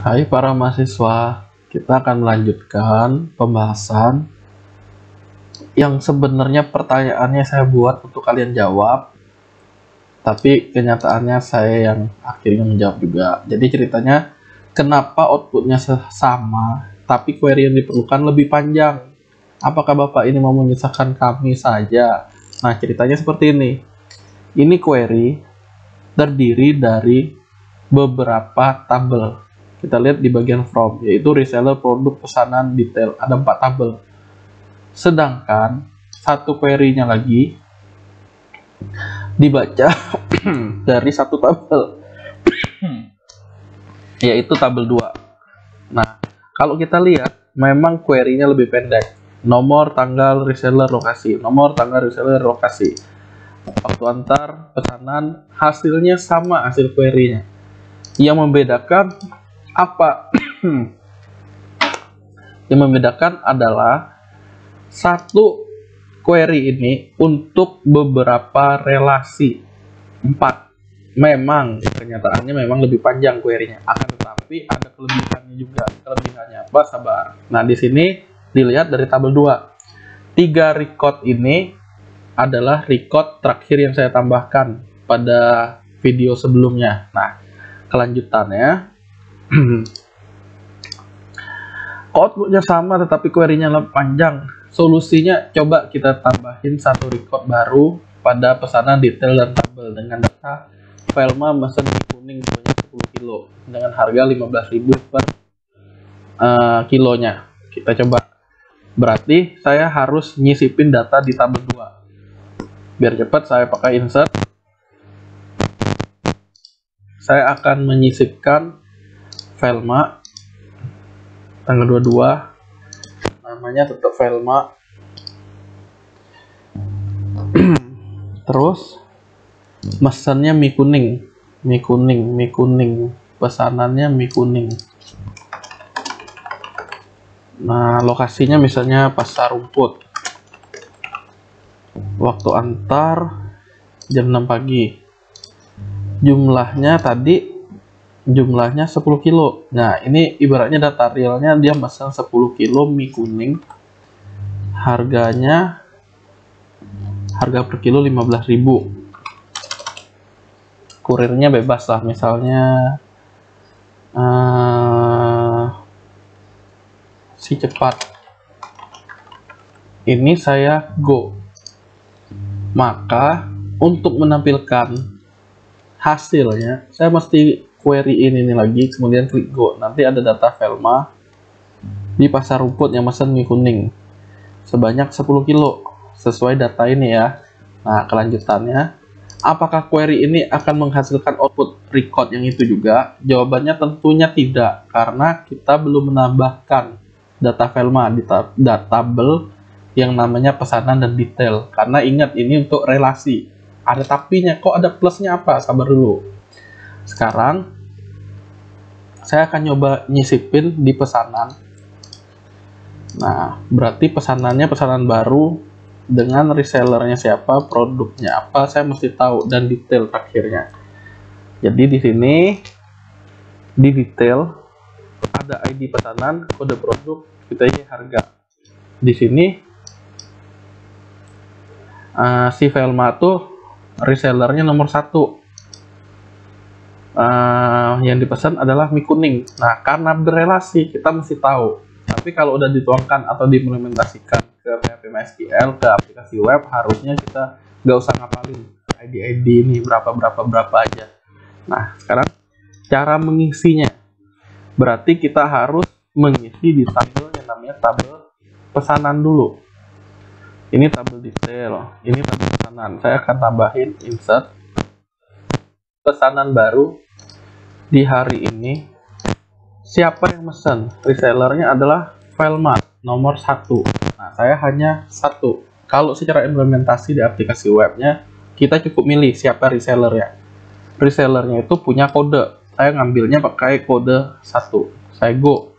Hai para mahasiswa, kita akan melanjutkan pembahasan yang sebenarnya pertanyaannya saya buat untuk kalian jawab, tapi kenyataannya saya yang akhirnya menjawab juga. Jadi ceritanya, kenapa outputnya sama, tapi query yang diperlukan lebih panjang? Apakah Bapak ini mau menyusahkan kami saja? Nah, ceritanya seperti ini. Ini query terdiri dari beberapa tabel. Kita lihat di bagian from, yaitu reseller, produk, pesanan, detail. Ada 4 tabel. Sedangkan satu query-nya lagi dibaca dari satu tabel, yaitu tabel 2. Nah, kalau kita lihat, memang query-nya lebih pendek. Nomor, tanggal, reseller, lokasi. Nomor, tanggal, reseller, lokasi. Waktu antar, pesanan, hasilnya sama hasil query-nya. Yang membedakan apa? Yang membedakan adalah satu query ini untuk beberapa relasi 4. Memang kenyataannya memang lebih panjang query-nya, akan tetapi ada kelebihannya juga. Kelebihannya apa? Sabar. Nah, di sini dilihat dari tabel 2. 3 record ini adalah record terakhir yang saya tambahkan pada video sebelumnya. Nah, kelanjutannya outputnya sama tetapi query-nya lebih panjang. Solusinya coba kita tambahin satu record baru pada pesanan, detail, dan tabel dengan data Velma mesen kuning sebanyak 10 kilo dengan harga 15.000 per kilonya. Kita coba. Berarti saya harus nyisipin data di tabel 2. Biar cepat saya pakai insert. Saya akan menyisipkan Velma tanggal 22, namanya tetap Velma. Terus mesennya mie kuning, pesanannya mie kuning. Nah, lokasinya misalnya Pasar Rumput. Waktu antar jam 6 pagi. Jumlahnya 10 kilo. Nah, ini ibaratnya data realnya dia pesan 10 kilo mie kuning. Harga per kilo 15.000. Kurirnya bebas lah, misalnya si cepat. Ini saya go. Maka untuk menampilkan hasilnya, saya mesti query ini lagi, kemudian klik go. Nanti ada data Velma di Pasar Rumput yang pesan mie kuning sebanyak 10 kilo sesuai data ini ya. Nah, kelanjutannya, apakah query ini akan menghasilkan output record yang itu juga? Jawabannya tentunya tidak, karena kita belum menambahkan data Velma di tabel yang namanya pesanan dan detail. Karena ingat, ini untuk relasi. Ada tapinya, kok ada plusnya apa? Sabar dulu. Sekarang saya akan nyoba nyisipin di pesanan. Nah, berarti pesanannya pesanan baru dengan resellernya siapa, produknya apa, saya mesti tahu, dan detail terakhirnya. Jadi di sini di detail ada ID pesanan, kode produk, kita ini harga. Di sini si Velma tuh resellernya nomor 1. Yang dipesan adalah mie kuning. Nah, karena berelasi kita mesti tahu. Tapi kalau udah dituangkan atau diimplementasikan ke PHP MySQL, ke aplikasi web, harusnya kita nggak usah ngapalin ID ini berapa aja. Nah, sekarang cara mengisinya. Berarti kita harus mengisi di tabel yang namanya tabel pesanan dulu. Ini tabel detail, ini tabel pesanan. Saya akan tambahin insert pesanan baru di hari ini. Siapa yang mesen? Resellernya adalah Velma nomor 1. Nah, saya hanya 1. Kalau secara implementasi di aplikasi webnya, kita cukup milih siapa resellernya. Resellernya itu punya kode. Saya ngambilnya pakai kode 1. Saya go.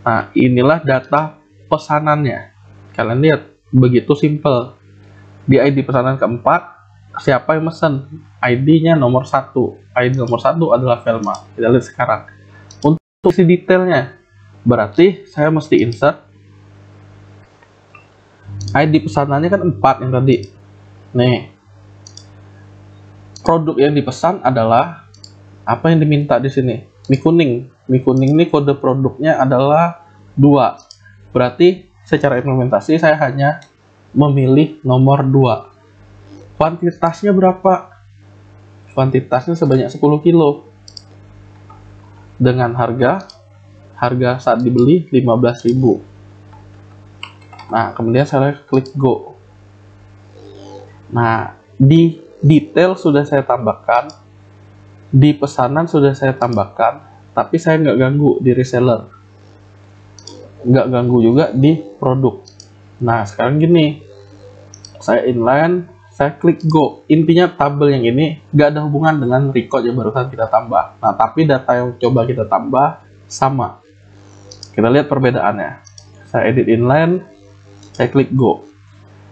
Nah, inilah data pesanannya. Kalian lihat, begitu simple. Di ID pesanan keempat, siapa yang mesen, ID-nya nomor 1. ID nomor 1 adalah Velma. Kita lihat sekarang. Untuk si detailnya, berarti saya mesti insert ID pesanannya kan 4 yang tadi. Nih, produk yang dipesan adalah apa yang diminta di sini? Mie kuning. Mie kuning ini kode produknya adalah 2. Berarti secara implementasi saya hanya memilih nomor 2. Kuantitasnya berapa? Kuantitasnya sebanyak 10 kilo. Dengan harga saat dibeli 15.000. Nah, kemudian saya klik go. Nah, di detail sudah saya tambahkan, di pesanan sudah saya tambahkan, tapi saya nggak ganggu di reseller, nggak ganggu juga di produk. Nah, sekarang gini, saya inline, saya klik go. Intinya tabel yang ini nggak ada hubungan dengan record yang barusan kita tambah. Nah, tapi data yang coba kita tambah sama. Kita lihat perbedaannya. Saya edit inline, saya klik go.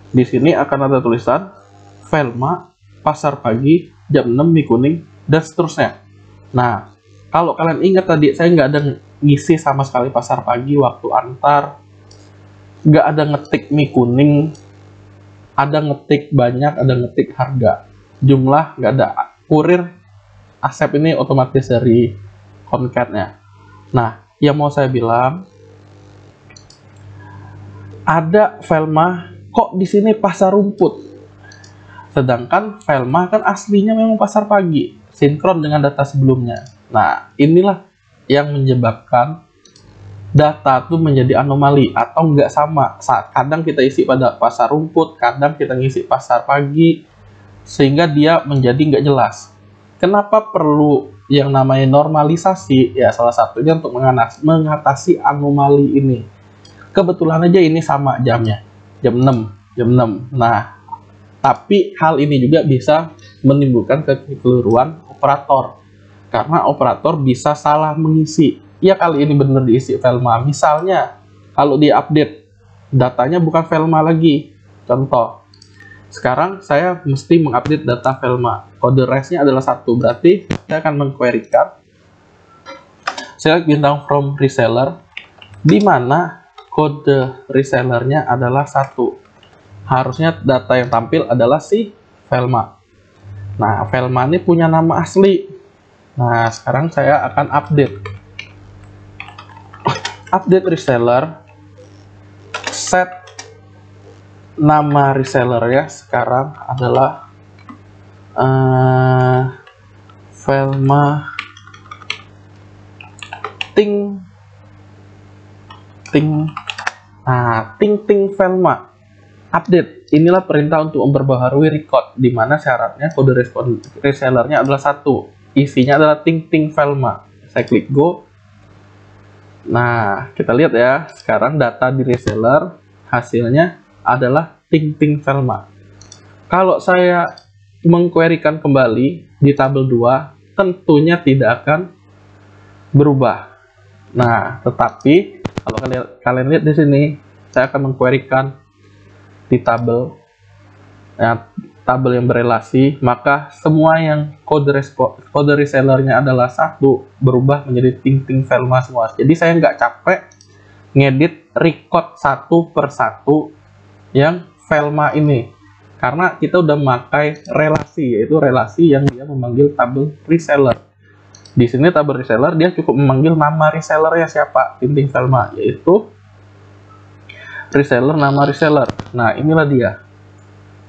Di sini akan ada tulisan Velma, pasar pagi, jam 6 mie kuning, dan seterusnya. Nah, kalau kalian ingat tadi, saya nggak ada ngisi sama sekali pasar pagi, waktu antar, nggak ada ngetik mie kuning, ada ngetik banyak, ada ngetik harga, jumlah nggak ada. Kurir accept ini otomatis dari concat-nya. Nah, yang mau saya bilang, ada Velma, kok di sini pasar rumput, sedangkan Velma kan aslinya memang pasar pagi, sinkron dengan data sebelumnya. Nah, inilah yang menyebabkan data itu menjadi anomali atau nggak sama. Kadang kita isi pada pasar rumput, kadang kita ngisi pasar pagi, sehingga dia menjadi nggak jelas. Kenapa perlu yang namanya normalisasi? Ya, salah satunya untuk mengatasi anomali ini. Kebetulan aja ini sama jamnya, jam 6. Nah, tapi hal ini juga bisa menimbulkan kekeliruan operator, karena operator bisa salah mengisi. Ya, kali ini benar diisi Velma. Misalnya, kalau di update, datanya bukan Velma lagi. Contoh, sekarang saya mesti mengupdate data Velma. Kode resnya adalah 1, berarti saya akan mengquerykan select bintang from reseller, di mana kode resellernya adalah 1. Harusnya data yang tampil adalah si Velma. Nah, Velma ini punya nama asli. Nah, sekarang saya akan update reseller, set nama reseller ya sekarang adalah Velma ting Velma. Update, inilah perintah untuk memperbaharui record, di mana syaratnya kode resellernya adalah 1, isinya adalah ting Velma. Saya klik go. Nah, kita lihat ya, sekarang data di reseller hasilnya adalah ting Velma. Kalau saya mengquerykan kembali di tabel 2, tentunya tidak akan berubah. Nah, tetapi kalau kalian lihat di sini, saya akan mengquerykan di tabel, ya, tabel yang berelasi, maka semua yang kode resellernya adalah 1 berubah menjadi ting Velma semua. Jadi saya nggak capek ngedit record 1 per 1 yang Velma ini, karena kita udah memakai relasi, yaitu relasi yang dia memanggil tabel reseller. Di sini tabel reseller dia cukup memanggil nama resellernya siapa, ting Velma, yaitu reseller, nama reseller. Nah, inilah dia.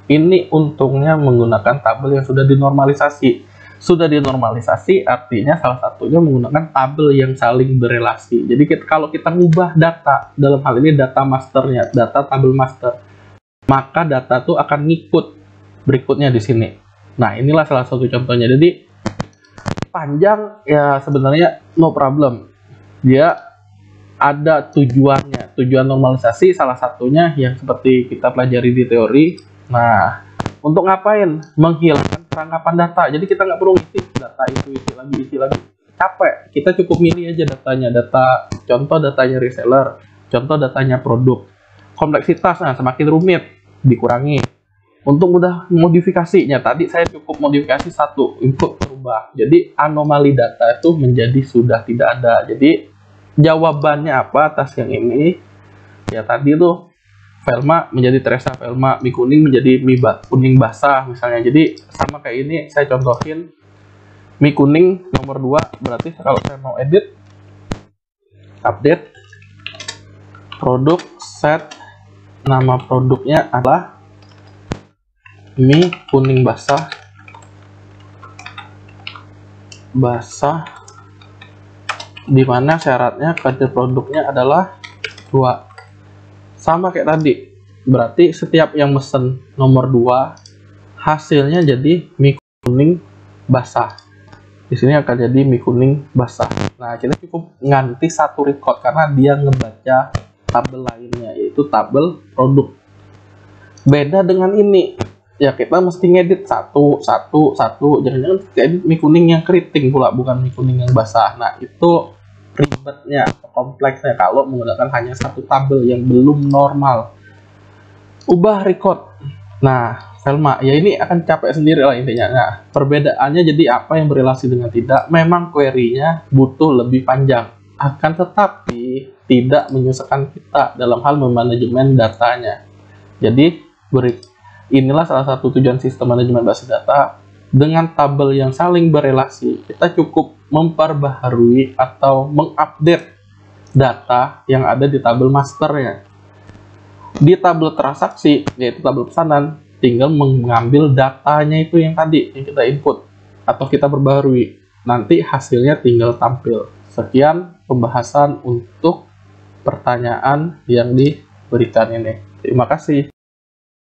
Ini untungnya menggunakan tabel yang sudah dinormalisasi. Sudah dinormalisasi artinya salah satunya menggunakan tabel yang saling berelasi. Jadi kalau kita ngubah data, dalam hal ini data masternya, data tabel master, maka data itu akan ngikut berikutnya di sini. Nah, inilah salah satu contohnya. Jadi panjang ya, sebenarnya no problem. Dia ada tujuannya, tujuan normalisasi salah satunya yang seperti kita pelajari di teori. Nah, untuk ngapain? Menghilangkan perangkapan data. Jadi kita nggak perlu isi data isi lagi. Capek. Kita cukup milih aja datanya. Contoh datanya reseller, contoh datanya produk. Kompleksitas, nah semakin rumit dikurangi. Untuk mudah modifikasinya, tadi saya cukup modifikasi satu, input berubah. Jadi anomali data itu menjadi sudah tidak ada. Jadi jawabannya apa atas yang ini? Ya tadi tuh velma menjadi Teresa velma, mie kuning menjadi kuning basah misalnya. Jadi sama kayak ini saya contohin, mie kuning nomor 2, berarti kalau saya mau edit, update produk, set nama produknya adalah mie kuning basah dimana syaratnya kode produknya adalah 2. Sama kayak tadi, berarti setiap yang mesen nomor 2 hasilnya jadi mie kuning basah. Di sini akan jadi mie kuning basah. Nah, kita cukup ganti satu record karena dia ngebaca tabel lainnya, yaitu tabel produk. Beda dengan ini, ya kita mesti ngedit satu, jangan-jangan edit mie kuning yang keriting pula, bukan mie kuning yang basah. Nah, itu ribetnya, kompleksnya kalau menggunakan hanya satu tabel yang belum normal. Ubah record. Nah, velma, ya ini akan capek sendiri lah intinya. Nah, perbedaannya jadi apa yang berrelasi dengan tidak? Memang query-nya butuh lebih panjang. Akan tetapi tidak menyusahkan kita dalam hal memanajemen datanya. Jadi, inilah salah satu tujuan sistem manajemen basis data. Dengan tabel yang saling berrelasi, kita cukup memperbaharui atau mengupdate data yang ada di tabel masternya. Di tabel transaksi, yaitu tabel pesanan, tinggal mengambil datanya itu yang tadi, yang kita input atau kita perbaharui. Nanti hasilnya tinggal tampil. Sekian pembahasan untuk pertanyaan yang diberikan ini. Terima kasih.